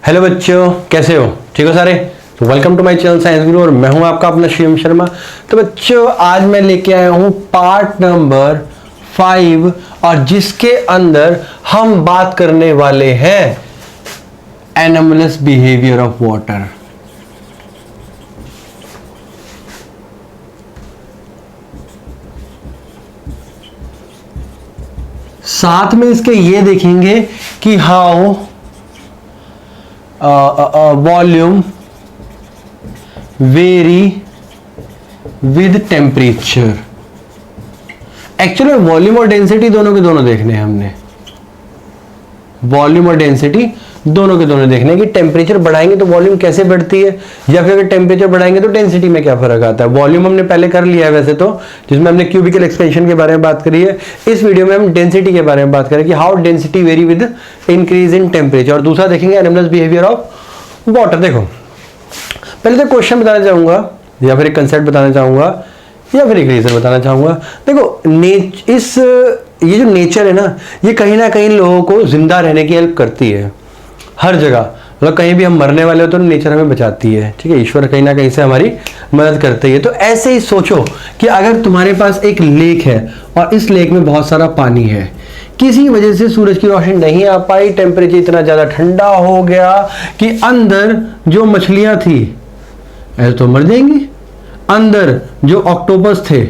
Hello बच्चों, कैसे हो? ठीक हो सारे? तो welcome to my channel science Guru और मैं हूं आपका अपना शिवम शर्मा। तो बच्चों, आज मैं लेके आया हूं पार्ट नंबर 5 और जिसके अंदर हम बात करने वाले हैं एनोमलस बिहेवियर ऑफ वाटर। साथ में इसके ये देखेंगे कि how volume very with temperature. Actually volume और डेंसिटी दोनों के दोनों देखने हैं हमने। वॉल्यूम और डेंसिटी दोनों के दोनों देखने हैं कि टेम्परेचर बढ़ाएंगे तो वॉल्यूम कैसे बढ़ती है, या फिर अगर टेम्परेचर बढ़ाएंगे तो डेंसिटी में क्या फर्क आता है। वॉल्यूम हमने पहले कर लिया है वैसे तो, जिसमें हमने क्यूबिकल एक्सपेंशन के बारे में बात करी है। इस वीडियो में हम डेंसिटी के बारे में बात करें कि how density very with increase in temperature. और दूसरा देखेंगे एनोमलस बिहेवियर ऑफ वाटर। देखो, पहले तो क्वेश्चन बताना चाहूंगा या फिर एक कंसेप्ट बताना चाहूंगा या फिर एक रीजन बताना चाहूंगा। देखो, ये जो नेचर है ना, ये कहीं ना कहीं लोगों को जिंदा रहने की हेल्प करती है हर जगह। मतलब कहीं भी हम मरने वाले हो तो नेचर हमें बचाती है। ठीक है, ईश्वर कहीं ना कहीं से हमारी मदद करते है। तो ऐसे ही सोचो कि अगर तुम्हारे पास एक लेक है और इस लेक में बहुत सारा पानी है, किसी वजह से सूरज की रोशनी नहीं आ पाई, टेम्परेचर इतना ज्यादा ठंडा हो गया कि अंदर जो मछलियां थी ऐसे तो मर जाएंगी, अंदर जो ऑक्टोपस थे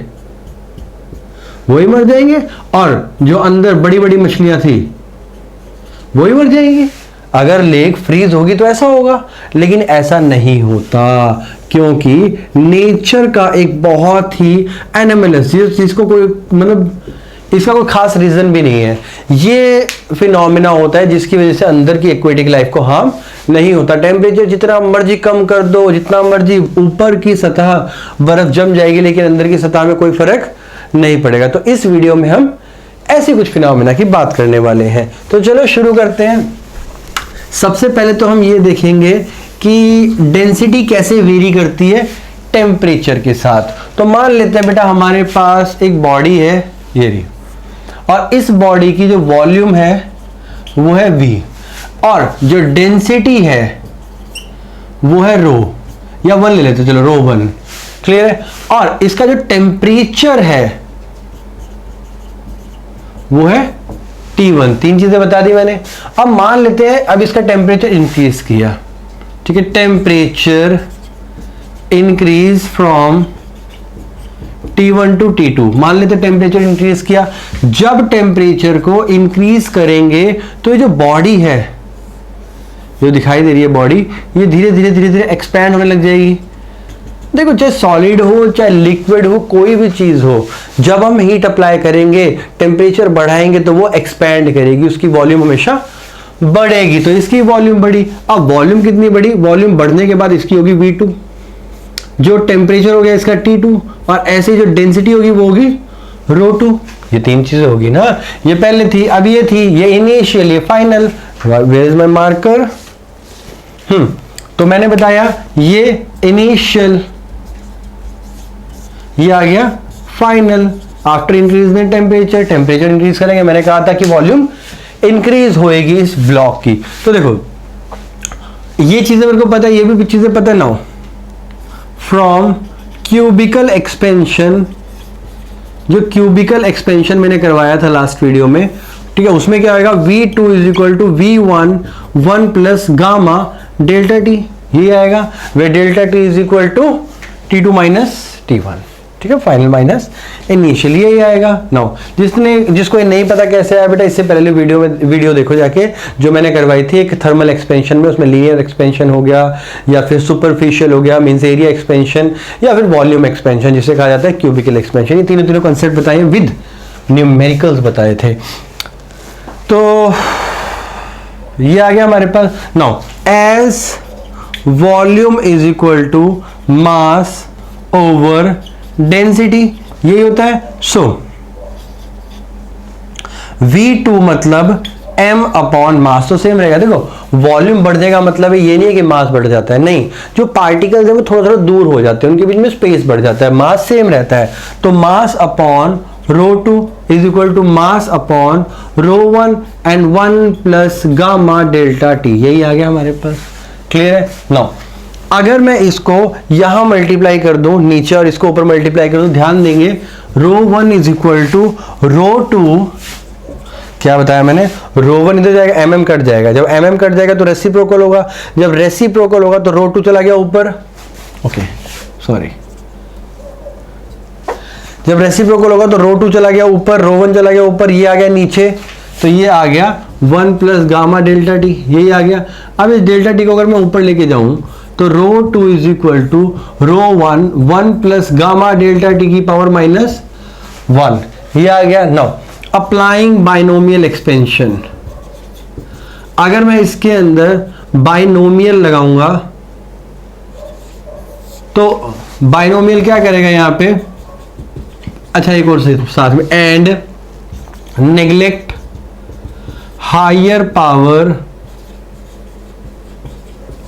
वही मर जाएंगे, और जो अंदर बड़ी बड़ी मछलियां थी वही मर जाएंगी। अगर लेक फ्रीज होगी तो ऐसा होगा, लेकिन ऐसा नहीं होता क्योंकि नेचर का एक बहुत ही एनोमलस, जिसको कोई मतलब इसका कोई खास रीजन भी नहीं है, ये फिनोमेना होता है जिसकी वजह से अंदर की एक्वेटिक लाइफ को हार्म नहीं होता। टेम्परेचर जितना मर्जी कम कर दो, जितना मर्जी ऊपर की सतह बर्फ जम जाएगी, लेकिन अंदर की सतह में कोई फर्क नहीं पड़ेगा। तो इस वीडियो में हम ऐसी कुछ फिनोमेना की बात करने वाले हैं। तो चलो शुरू करते हैं। सबसे पहले तो हम ये देखेंगे कि डेंसिटी कैसे वेरी करती है टेम्परेचर के साथ। तो मान लेते हैं बेटा, हमारे पास एक बॉडी है ये रही, और इस बॉडी की जो वॉल्यूम है वो है V, और जो डेंसिटी है वो है रो, या 1 ले लेते, चलो रो 1, क्लियर है। और इसका जो टेम्परेचर है वो है T1। 3 चीजें बता दी मैंने। अब मान लेते हैं अब इसका टेम्परेचर इंक्रीज किया, ठीक है, temperature increase from T1 to T2। मान लेते टेम्परेचर इंक्रीज किया। जब टेम्परेचर को इंक्रीज करेंगे तो ये जो बॉडी है, जो दिखाई दे रही है बॉडी, ये धीरे धीरे धीरे धीरे एक्सपैंड होने लग जाएगी। देखो, चाहे सॉलिड हो चाहे लिक्विड हो, कोई भी चीज हो, जब हम हीट अप्लाई करेंगे, टेम्परेचर बढ़ाएंगे तो वो एक्सपैंड करेगी, उसकी वॉल्यूम हमेशा बढ़ेगी। तो इसकी वॉल्यूम बढ़ी। अब वॉल्यूम कितनी बढ़ी? वॉल्यूम बढ़ने के बाद इसकी होगी V2, जो टेम्परेचर हो गया इसका T2, और ऐसे जो डेंसिटी होगी वो होगी ρ2। ये 3 चीजें होगी ना, ये पहले थी, अब ये थी, ये इनिशियल, ये final. Where is my marker? तो मैंने बताया ये इनिशियल, ये आ गया final. After increase in temperature, temperature increase करेंगे, मैंने कहा था कि वॉल्यूम इंक्रीज होएगी इस ब्लॉक की। तो देखो, ये चीजें मेरे को पता है, ये भी चीजें पता ना हो। फ्रॉम क्यूबिकल एक्सपेंशन, जो क्यूबिकल एक्सपेंशन मैंने करवाया था लास्ट वीडियो में, ठीक है, उसमें क्या आएगा? V2 is equal to V1 1 plus gamma delta T, ये आएगा। Where delta T is equal to T2 minus T1, ठीक है, फाइनल माइनस इनिशियल, यही आएगा। नाउ जिसको ये नहीं पता कैसे आया बेटा, इससे पहले वीडियो देखो जाके, जो मैंने करवाई थी एक थर्मल एक्सपेंशन में, उसमें लीनियर एक्सपेंशन हो गया, या फिर सुपरफिशियल हो गया, मींस एरिया एक्सपेंशन, या फिर वॉल्यूम एक्सपेंशन जिसे कहा जाता है क्यूबिकल एक्सपेंशन। ये तीनों कंसेप्ट बताए विद न्यूमेरिकल्स बताए थे। तो ये आ गया हमारे पास। Now as volume is equal to mass over density, यही होता है। सो V2 मतलब m अपॉन मास, तो सेम रहेगा। देखो, वॉल्यूम बढ़ जाएगा मतलब ये नहीं है कि मास बढ़ जाता है, नहीं, जो पार्टिकल्स है वो थोड़ा थोड़ा दूर हो जाते हैं, उनके बीच में स्पेस बढ़ जाता है, मास सेम रहता है। तो mass upon rho two is equal to mass upon rho one and 1 plus gamma delta T, यही आ गया हमारे पास। क्लियर है? नाउ अगर मैं इसको यहां मल्टीप्लाई कर दूं नीचे और इसको ऊपर मल्टीप्लाई कर दूं, ध्यान देंगे rho one is equal to rho two, क्या बताया मैंने, रो वन इधर जाएगा, एम कट जाएगा, जब एम कट जाएगा तो रेसिप्रोकल होगा, जब रेसिप्रोकल होगा तो रो टू चला गया ऊपर, ओके सॉरी, जब रेसिप्रोकल होगा तो रो टू चला गया ऊपर, रो वन चला गया ऊपर, ये आ गया नीचे, तो ये आ गया 1 प्लस गामा डेल्टा टी, यही आ गया। अब इस डेल्टा टी को अगर मैं ऊपर लेके जाऊं तो rho two is equal to rho one 1 plus gamma delta T की पावर -1, ये आ गया। नाउ अप्लाइंग बाइनोमियल एक्सपेंशन, अगर मैं इसके अंदर बाइनोमियल लगाऊंगा तो बाइनोमियल क्या करेगा यहां पे, अच्छा एक और से साथ में, and neglect higher power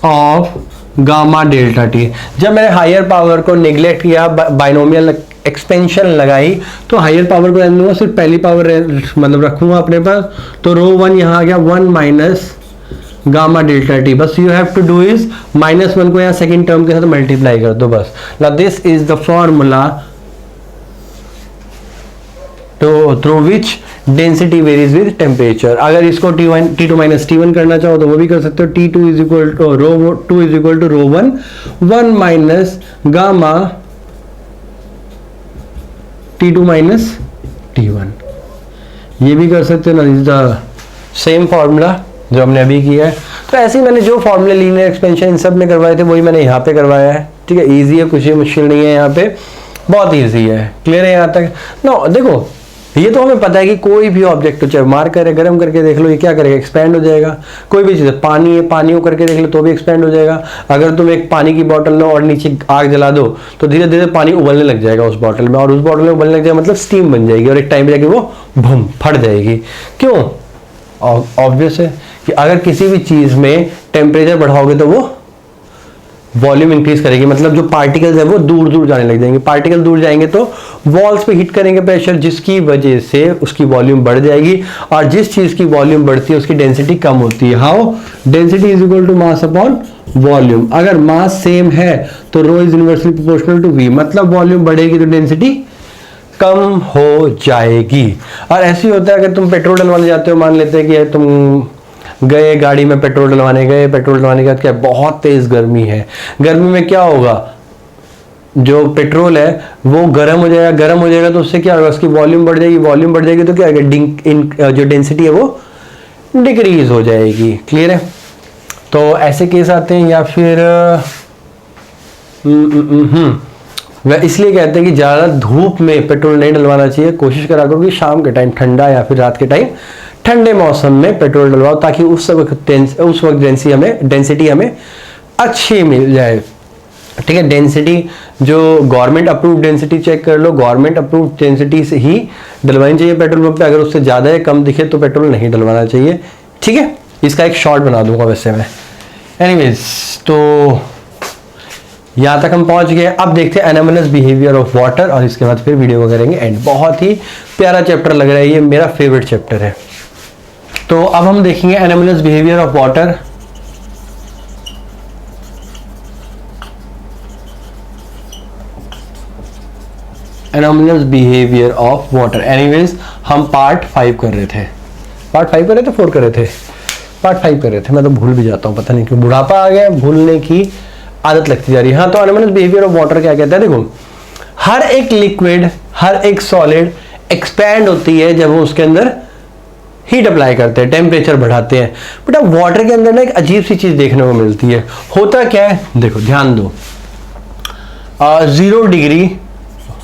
of gamma delta T. जब मैंने हायर पावर को नेग्लेक्ट किया, बाइनोमियल एक्सपेंशन लगाई, तो हायर पावर को रहने दूंगा, सिर्फ पहली पावर मतलब रखूंगा अपने पास, तो रो वन यहां आ गया 1 माइनस गामा डेल्टा टी। बस you have to do is -1 को यहां सेकंड टर्म के साथ मल्टीप्लाई कर दो बस। Now this is the formula to through which density varies with temperature. अगर इसको T2 माइनस T1 करना चाहो तो वो भी कर सकते हो। T2 is equal to rho two is equal to rho one 1 minus gamma T2 minus T1, ये भी कर सकते हो ना, इज द सेम फॉर्मूला जो हमने अभी किया है। तो ऐसे ही मैंने जो फॉर्मूले लीनियर एक्सपेंशन इन सब में करवाए थे वही मैंने यहाँ पे करवाया है। ठीक है, इजी है, कुछ ही मुश्किल नहीं है, यहाँ पे बहुत इजी है। क्लियर है यहाँ तक? नो देखो, ये तो हमें पता है कि कोई भी ऑब्जेक्ट हो, चाहे मार करे, गर्म करके देख लो, ये क्या करेगा, एक्सपैंड हो जाएगा। कोई भी चीज़, पानी है, पानी को करके देख लो तो भी एक्सपैंड हो जाएगा। अगर तुम एक पानी की बोतल लो और नीचे आग जला दो तो धीरे धीरे पानी उबलने लग जाएगा उस बोतल में, और उस बोतल में उबलने लग जाएगा मतलब स्टीम बन जाएगी, और एक टाइम पे जाके वो भूम फट जाएगी। क्यों? ऑब्वियस है कि अगर किसी भी चीज़ में टेम्परेचर बढ़ाओगे तो वो वॉल्यूम इंक्रीज करेगी, मतलब जो पार्टिकल्स है वो दूर दूर जाने लग जाएंगे। पार्टिकल दूर जाएंगे तो वॉल्स पे हिट करेंगे प्रेशर, जिसकी वजह से उसकी वॉल्यूम बढ़ जाएगी, और जिस चीज की वॉल्यूम बढ़ती है उसकी डेंसिटी कम होती है। How? Density is equal to mass upon volume. अगर मास सेम है तो rho is inversely proportional to V, मतलब वॉल्यूम बढ़ेगी तो डेंसिटी कम हो जाएगी। और ऐसे ही होता है, अगर तुम पेट्रोल डलवाने जाते हो, मान लेते हैं कि तुम गए गाड़ी में पेट्रोल डलवाने गए, पेट्रोल डलवाने के बाद क्या, बहुत तेज गर्मी है, गर्मी में क्या होगा, जो पेट्रोल है वो गर्म हो जाएगा, गर्म हो जाएगा तो उससे क्या होगा, उसकी वॉल्यूम बढ़ जाएगी, वॉल्यूम बढ़ जाएगी तो क्या होगा, जो डेंसिटी है वो डिक्रीज हो जाएगी। क्लियर है? तो ऐसे केस आते हैं। या फिर इसलिए कहते हैं कि ज़्यादा धूप में पेट्रोल नहीं डलवाना चाहिए, कोशिश करा करो कि शाम के टाइम ठंडा या फिर रात के टाइम ठंडे मौसम में पेट्रोल डलवाओ, ताकि उस वक्त डेंसिटी हमें अच्छी मिल जाए। ठीक है, डेंसिटी जो गवर्नमेंट अप्रूव्ड डेंसिटी चेक कर लो, गवर्नमेंट अप्रूव्ड डेंसिटी से ही डलवानी चाहिए पेट्रोल पंप पे। अगर उससे ज़्यादा या कम दिखे तो पेट्रोल नहीं डलवाना चाहिए। ठीक है, इसका एक शॉर्ट बना दूंगा वैसे मैं। एनीवेज, तो यहाँ तक हम पहुँच गए। अब देखते हैं एनोमलस बिहेवियर ऑफ वाटर, और इसके बाद फिर वीडियो को करेंगे एंड। बहुत ही प्यारा चैप्टर लग रहा है, ये मेरा फेवरेट चैप्टर है। तो अब हम देखेंगे anomalous behaviour of water. Anomalous behaviour of water. Anyways, हम पार्ट 5 कर रहे थे। पार्ट 5 कर रहे थे, 4 कर रहे थे, पार्ट 5 कर रहे थे। मैं तो भूल भी जाता हूँ, पता नहीं क्यों, बुढ़ापा आ गया, भूलने की आदत लगती जा रही है। हाँ, तो एनोमलस बिहेवियर ऑफ वाटर क्या कहता है, देखो, हर एक लिक्विड, हर एक सॉलिड एक्सपैंड होती है जब वो उसके अंदर हीट अप्लाई करते हैं, टेम्परेचर बढ़ाते हैं। बट अब वाटर के अंदर ना एक अजीब सी चीज देखने को मिलती है। होता क्या है, देखो ध्यान दो, 0 डिग्री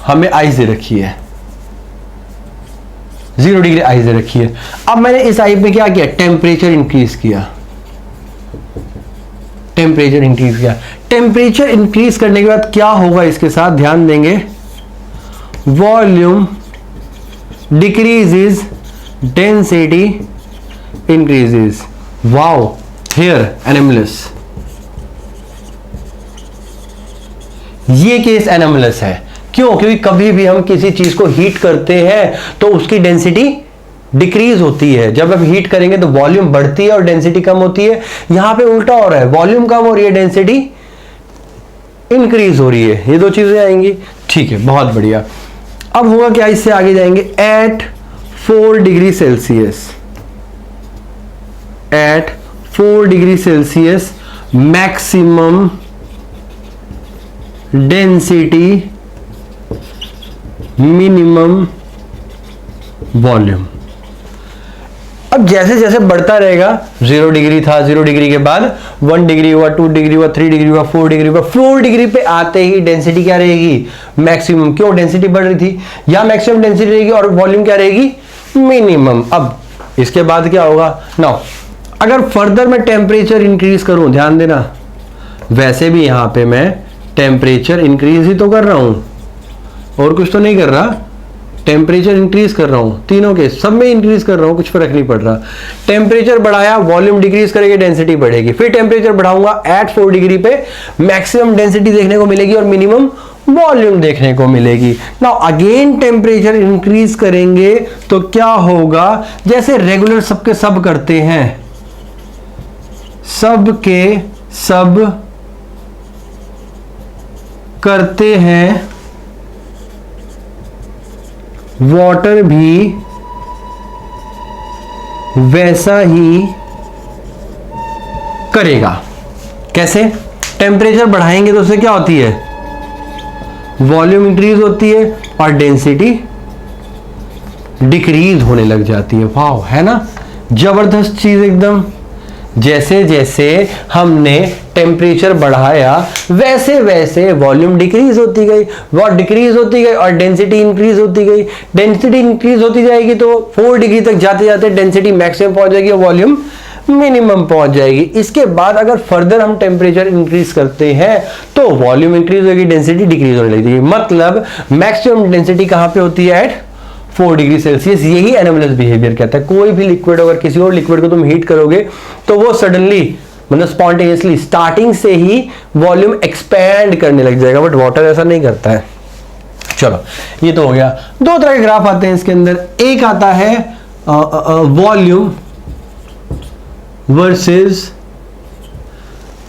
हमें आइस दे रखी है, 0 डिग्री आइस दे रखी है। अब मैंने इस आइस में क्या किया, टेम्परेचर इंक्रीज किया, टेम्परेचर इंक्रीज किया। टेम्परेचर इंक्रीज करने के बाद क्या होगा, इसके साथ ध्यान देंगे, volume decreases, density increases. Wow, here anomalous, ये केस एनोमलस है। क्यों? क्योंकि कभी भी हम किसी चीज को हीट करते हैं तो उसकी डेंसिटी डिक्रीज होती है। जब हम हीट करेंगे तो वॉल्यूम बढ़ती है और डेंसिटी कम होती है। यहां पे उल्टा हो रहा है, वॉल्यूम कम हो रही है, डेंसिटी इंक्रीज हो रही है। ये दो चीजें आएंगी। ठीक है, बहुत बढ़िया। अब होगा क्या, इससे आगे जाएंगे। At 4 degree Celsius, at 4 degree Celsius maximum density minimum volume. अब जैसे जैसे बढ़ता रहेगा, 0 डिग्री था, 0 डिग्री के बाद 1 डिग्री हुआ, 2 डिग्री हुआ, 3 डिग्री हुआ, 4 डिग्री हुआ, 4 डिग्री पे आते ही डेंसिटी क्या रहेगी? मैक्सिमम। क्यों? डेंसिटी बढ़ रही थी, या मैक्सिमम डेंसिटी रहेगी और वॉल्यूम क्या रहेगी? मिनिमम। अब इसके बाद क्या होगा? नाउ अगर फर्दर मैं टेम्परेचर इंक्रीज करूं, ध्यान देना, वैसे भी यहां पे मैं टेम्परेचर इंक्रीज ही तो कर रहा हूं, और कुछ तो नहीं कर रहा। टेम्परेचर इंक्रीज कर रहा हूं, तीनों के सब में इंक्रीज कर रहा हूं, कुछ फर्क नहीं पड़ रहा। टेम्परेचर बढ़ाया, वॉल्यूम डिक्रीज करेगी, डेंसिटी बढ़ेगी। फिर टेम्परेचर बढ़ाऊंगा, एट 4 डिग्री पे मैक्सिमम डेंसिटी देखने को मिलेगी और मिनिमम वॉल्यूम देखने को मिलेगी। नाउ अगेन टेम्परेचर इंक्रीज करेंगे तो क्या होगा? जैसे रेगुलर सबके सब करते हैं, सब के सब करते हैं, वाटर भी वैसा ही करेगा। कैसे? टेम्परेचर बढ़ाएंगे तो उससे क्या होती है? वॉल्यूम इंक्रीज होती है और डेंसिटी डिक्रीज होने लग जाती है। वाह, है ना जबरदस्त चीज एकदम। जैसे जैसे हमने टेम्परेचर बढ़ाया वैसे वैसे वॉल्यूम डिक्रीज होती गई, वॉट डिक्रीज होती गई और डेंसिटी इंक्रीज होती गई। डेंसिटी इंक्रीज होती जाएगी तो 4 डिग्री तक जाते जाते डेंसिटी मैक्सिमम पहुंच जाएगी और वॉल्यूम मिनिमम पहुंच जाएगी। इसके बाद अगर फर्दर हम टेम्परेचर इंक्रीज करते हैं तो वॉल्यूम इंक्रीज होगी, डेंसिटी डिक्रीज होने लगेगी। मतलब मैक्सिमम डेंसिटी कहां पे होती है? At 4 degree Celsius. यही एनोमलस बिहेवियर कहता है। कोई भी लिक्विड, अगर किसी और लिक्विड को तुम हीट करोगे तो वो सडनली, मतलब स्पॉन्टेनियसली स्टार्टिंग से ही वॉल्यूम एक्सपैंड करने लग जाएगा, बट वाटर ऐसा नहीं करता है। चलो, ये तो हो गया। दो तरह के ग्राफ आते हैं इसके अंदर। एक आता है वॉल्यूम वर्सेस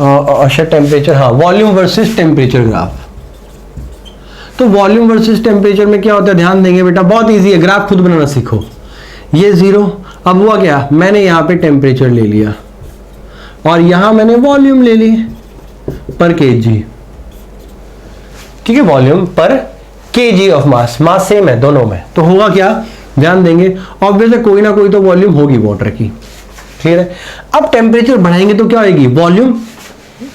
अच्छा टेम्परेचर, हाँ, वॉल्यूम वर्सेस टेम्परेचर ग्राफ। तो वॉल्यूम वर्सेस टेम्परेचर में क्या होता है? ध्यान देंगे बेटा, बहुत इजी है, ग्राफ खुद बनाना सीखो। ये 0, अब हुआ क्या? मैंने यहां पे टेम्परेचर ले लिया और यहां मैंने वॉल्यूम ले ली पर केजी। ठीक है, वॉल्यूम पर KG of mass, mass same है दोनों में। तो होगा क्या? ध्यान देंगे, ऑब्वियसली कोई ना कोई तो वॉल्यूम होगी वाटर की। ठीक है, अब टेम्परेचर बढ़ाएंगे तो क्या होगी? वॉल्यूम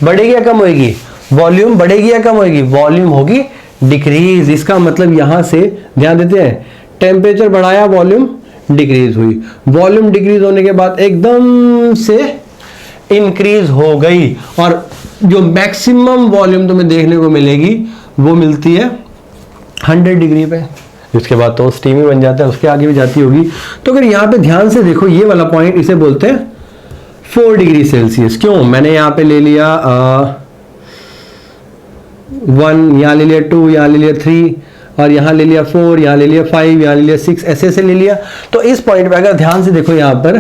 बढ़ेगी या कम होगी? वॉल्यूम बढ़ेगी या कम होगी? वॉल्यूम होगी डिक्रीज। इसका मतलब यहां से ध्यान देते हैं, टेम्परेचर बढ़ाया, वॉल्यूम डिक्रीज हुई, वॉल्यूम डिक्रीज होने के बाद एकदम से इंक्रीज हो गई, और जो मैक्सिमम वॉल्यूम तुम्हें देखने को मिलेगी वो मिलती है 100 डिग्री पे। इसके बाद तो स्टीम ही बन जाता है, उसके आगे भी जाती होगी। तो अगर यहां पे ध्यान से देखो, ये वाला पॉइंट, इसे बोलते हैं 4 डिग्री सेल्सियस। क्यों? मैंने यहां पे ले लिया 1, यहां ले लिया 2, यहां ले लिया 3, और यहां ले लिया 4, यहां ले लिया 5, यहां ले लिया 6, ऐसे ऐसे ले लिया। तो इस पॉइंट पे अगर ध्यान से देखो, यहां पर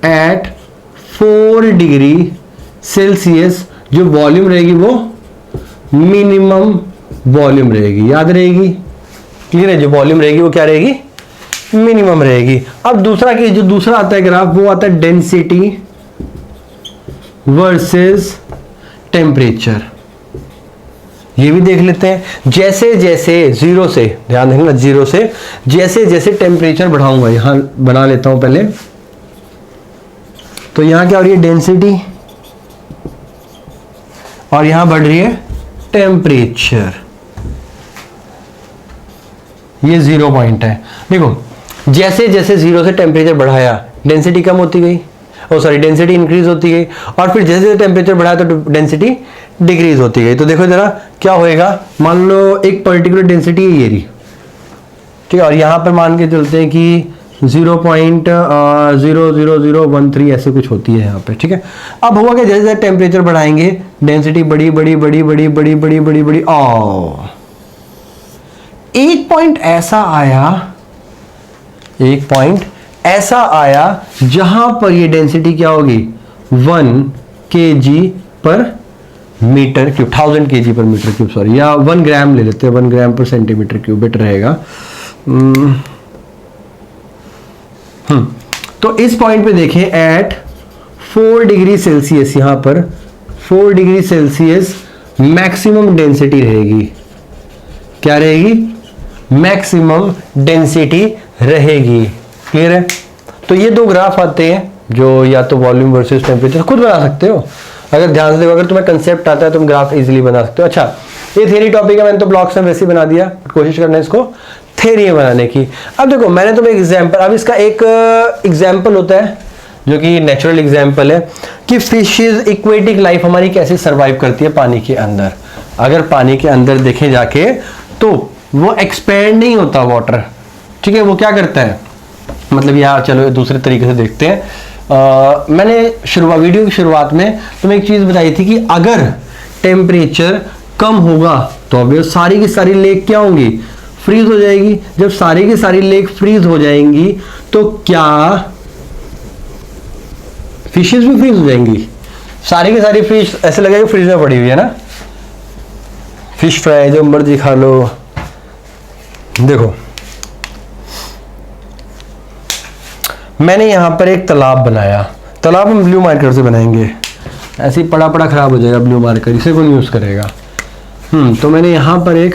एट 4 डिग्री सेल्सियस जो वॉल्यूम रहेगी वो मिनिमम वॉल्यूम रहेगी, याद रहेगी, क्लियर है? जो वॉल्यूम रहेगी वो क्या रहेगी? मिनिमम रहेगी। अब दूसरा केस, जो दूसरा आता है ग्राफ, वो आता है डेंसिटी वर्सेस टेम्परेचर। ये भी देख लेते हैं। जैसे जैसे 0 से, ध्यान देना, 0 से जैसे जैसे टेम्परेचर बढ़ाऊंगा, यहां बना लेता हूं पहले, तो यहां क्या हो रही है? डेंसिटी, और यहां बढ़ रही है टेम्परेचर। ये 0 पॉइंट है। देखो, जैसे जैसे 0 से टेम्परेचर बढ़ाया, डेंसिटी कम होती गई, डेंसिटी इंक्रीज होती गई, और फिर जैसे जैसे टेम्परेचर बढ़ाया तो डेंसिटी डिक्रीज होती गई। तो देखो जरा क्या होएगा। मान लो एक पर्टिकुलर डेंसिटी है ये रही, ठीक है, और यहां पर मान के चलते हैं कि 0.00013 ऐसे कुछ होती है यहाँ पे। ठीक है, अब हुआ कि जैसे जैसे टेम्परेचर बढ़ाएंगे डेंसिटी बड़ी बड़ी बड़ी बड़ी बड़ी बड़ी बड़ी बड़ी, एक पॉइंट ऐसा आया जहां पर ये डेंसिटी क्या होगी 1 kg पर मीटर क्यूब, 1000 kg पर मीटर क्यूब, सॉरी, या 1 ग्राम ले लेते हैं, 1 ग्राम पर सेंटीमीटर क्यूब बेटर रहेगा। तो इस पॉइंट पे देखें एट 4 डिग्री सेल्सियस, यहां पर 4 डिग्री सेल्सियस मैक्सिमम डेंसिटी रहेगी। क्या रहेगी? मैक्सिमम डेंसिटी रहेगी। क्लियर है? तो ये दो ग्राफ आते हैं जो या तो वॉल्यूम वर्सेस टेम्परेचर, खुद बना सकते हो अगर ध्यान से देखो, अगर तुम्हें कंसेप्ट आता है तुम ग्राफ इजीली बना सकते हो। अच्छा, ये थ्योरी टॉपिक है, मैंने तो ब्लॉक्स में वैसे ही बना दिया, कोशिश करना है इसको थ्योरी बनाने की। अब देखो मैंने तुम्हें एग्जांपल, अब इसका एक एग्जांपल होता है जो कि नेचुरल एग्जांपल है कि फिशेस एक्वेटिक लाइफ हमारी कैसे सरवाइव करती है पानी के अंदर। अगर पानी के अंदर देखें जाके तो वो एक्सपेंड नहीं होता वाटर, ठीक है, वो क्या करता है, मतलब यार चलो दूसरे तरीके से देखते हैं। मैंने वीडियो की शुरुआत में तुम्हें एक चीज बताई थी कि अगर टेम्परेचर कम होगा तो अब सारी की सारी लेक क्या होंगी, फ्रीज हो जाएगी। जब सारी की सारी लेक फ्रीज हो जाएंगी तो क्या फिशेस भी फ्रीज हो जाएंगी? सारी की सारी फिश ऐसे लगेगा फ्रीज में पड़ी हुई है ना, फिश फ्राई जो मर्जी खा लो। देखो मैंने यहां पर एक तालाब बनाया, तालाब हम ब्लू मार्कर से बनाएंगे, ऐसे ही पड़ा पड़ा खराब हो जाएगा ब्लू मार्कर, इसे कौन यूज करेगा। तो मैंने यहां पर एक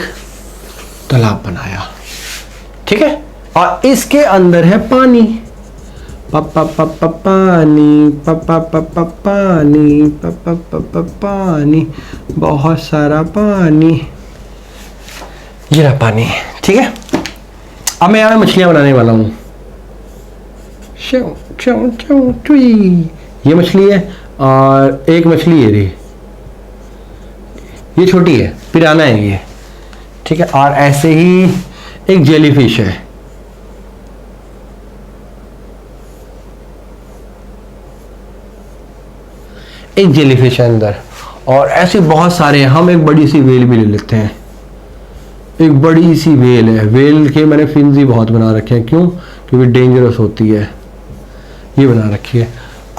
तालाब बनाया, ठीक है, और इसके अंदर है पानी, पानी, बहुत सारा पानी, ये रहा पानी, ठीक है। अब मैं यहाँ मछलियां बनाने वाला हूँ। ये मछली है और एक मछली ये रही, ये छोटी है, पिराना है ये, ठीक है, और ऐसे ही एक जेलीफिश है, एक जेलीफिश है अंदर, और ऐसे बहुत सारे हैं। हम एक बड़ी सी वेल भी ले लेते हैं, एक बड़ी सी वेल है, वेल के मैंने फिन्स ही बहुत बना रखे हैं, क्यों? क्योंकि डेंजरस होती है, ये बना रखी है।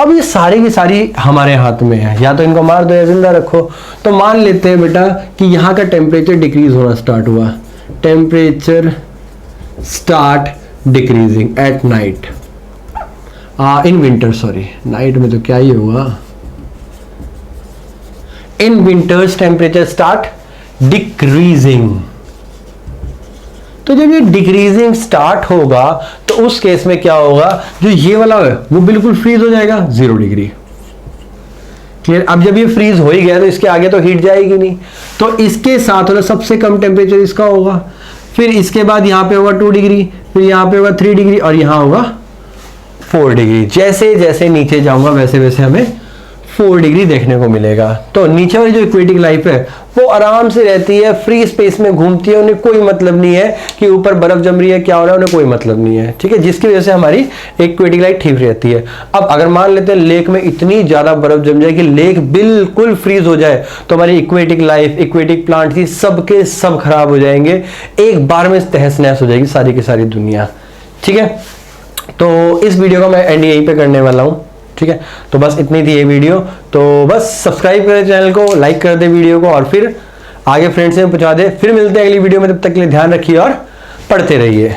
अब ये सारी की सारी हमारे हाथ में है, या तो इनको मार दो या जिंदा रखो। तो मान लेते हैं बेटा कि यहाँ का टेम्परेचर डिक्रीज होना स्टार्ट हुआ, temperature start decreasing at night, in winter, sorry night में तो क्या ही होगा, in winters temperature start decreasing. तो जब ये डिक्रीजिंग स्टार्ट होगा तो उस केस में क्या होगा, जो ये वाला है वो बिल्कुल फ्रीज हो जाएगा 0 डिग्री। क्लियर? अब जब ये फ्रीज हो ही गया तो इसके आगे तो हीट जाएगी नहीं, तो इसके साथ वाला सबसे कम टेम्परेचर इसका होगा, फिर इसके बाद यहाँ पे होगा 2 डिग्री, फिर यहाँ पे होगा 3 डिग्री और यहाँ होगा 4 डिग्री। जैसे जैसे नीचे जाऊंगा वैसे वैसे हमें 4 डिग्री देखने को मिलेगा। तो नीचे वाली जो एक्वेटिक लाइफ है वो आराम से रहती है, फ्री स्पेस में घूमती है, उन्हें कोई मतलब नहीं है कि ऊपर बर्फ जम रही है क्या हो रहा है, उन्हें कोई मतलब नहीं है, ठीक है, जिसकी वजह से हमारी एक्वेटिक लाइफ ठीक रहती है। अब अगर मान लेते हैं लेक में इतनी ज्यादा बर्फ जम जाए कि लेक बिल्कुल फ्रीज हो जाए तो हमारी एक्वेटिक लाइफ, एक्वेटिक प्लांट ही सबके सब खराब हो जाएंगे, एक बार में तहस नहस हो जाएगी सारी की सारी दुनिया, ठीक है। तो इस वीडियो का मैं एंड यहीं पे करने वाला हूँ, ठीक है। तो बस इतनी थी ये वीडियो, तो बस सब्सक्राइब करें चैनल को, लाइक कर दे वीडियो को और फिर आगे फ्रेंड्स में पहुंचा दे। फिर मिलते हैं अगली वीडियो में, तब तक के लिए ध्यान रखिए और पढ़ते रहिए।